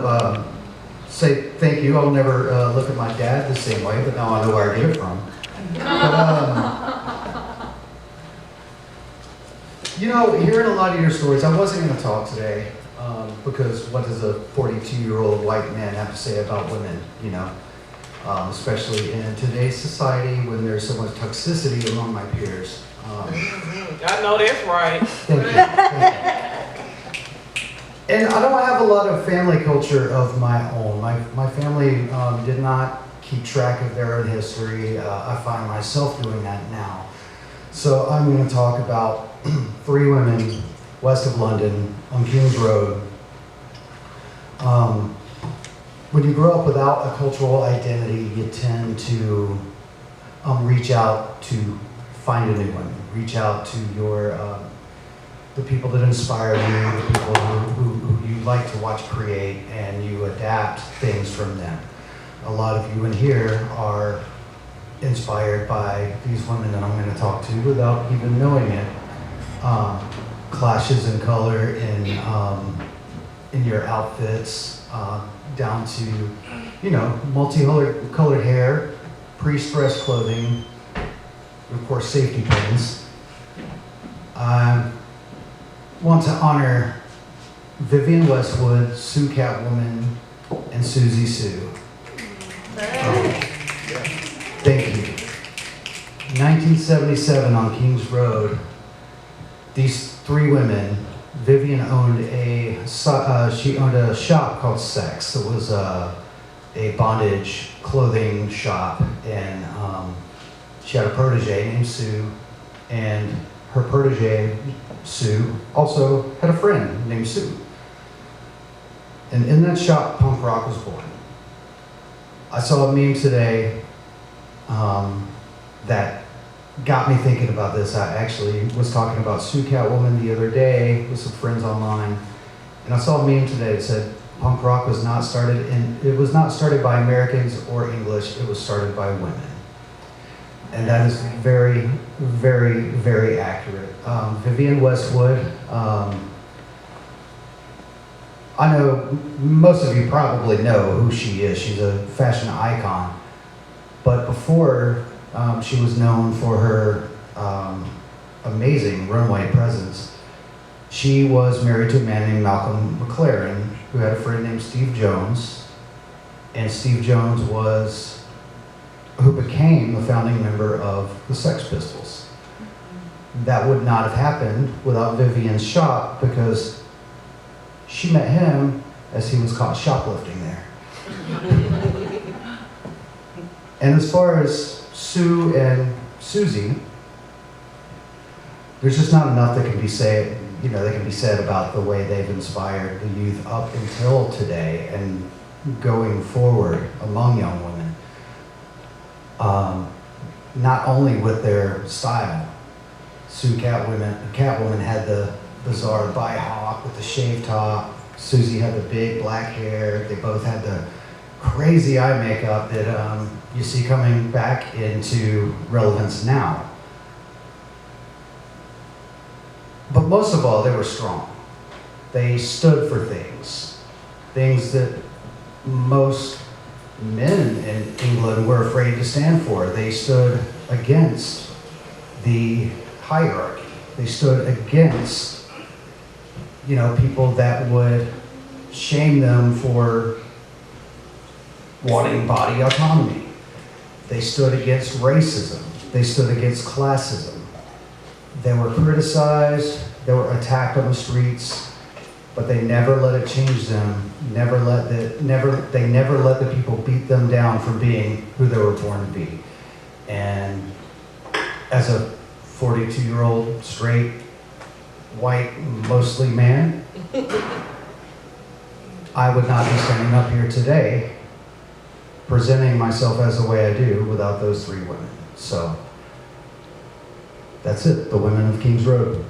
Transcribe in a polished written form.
to say thank you. I'll never look at my dad the same way, but now I know where I get it from. But, you know, hearing a lot of your stories, I wasn't going to talk today because what does a 42-year-old white man have to say about women, you know? Especially in today's society when there's so much toxicity among my peers. I know that's right. Thank you. And I don't have a lot of family culture of my own. My family did not keep track of their own history. I find myself doing that now. So I'm going to talk about 3 women west of London on King's Road. When you grow up without a cultural identity, you tend to reach out to find a new one. Reach out to your the people that inspire you, the people who you like to watch create, and you adapt things from them. A lot of you in here are inspired by these women that I'm going to talk to without even knowing it. Clashes in color in your outfits, down to, you know, multicolored hair, pre-stressed clothing, and of course safety pins. I want to honor Vivian Westwood, Sue Catwoman, and Susie Sue. Thank you. 1977 on King's Road, these 3 women, Vivian owned she owned a shop called Sex. It was a bondage clothing shop, and she had a protege named Sue, and her protege, Sue, also had a friend named Sue. And in that shop, punk rock was born. I saw a meme today that got me thinking about this. I actually was talking about Sue Catwoman the other day with some friends online, and I saw a meme today that said punk rock was not started by Americans or English, it was started by women. And that is very, very, very accurate. Vivian Westwood, I know most of you probably know who she is. She's a fashion icon. But before she was known for her amazing runway presence, she was married to a man named Malcolm McLaren, who had a friend named Steve Jones. And Steve Jones who became the founding member of the Sex Pistols. That would not have happened without Vivian's shop, because she met him as he was caught shoplifting there. And as far as Sue and Susie, there's just not enough that can be said, about the way they've inspired the youth up until today and going forward among young women. Not only with their style. Sue Catwoman had the bizarre bi-hawk with the shaved top. Susie had the big black hair. They both had the crazy eye makeup that you see coming back into relevance now. But most of all, they were strong. They stood for things that most men in England were afraid to stand for. They stood against the hierarchy. They stood against, people that would shame them for wanting body autonomy. They stood against racism. They stood against classism. They were criticized. They were attacked on the streets, but they never let it change them. They never let the people beat them down from being who they were born to be. And as a 42-year-old straight, white, mostly man, I would not be standing up here today presenting myself as the way I do without those 3 women. So that's it, the women of King's Road.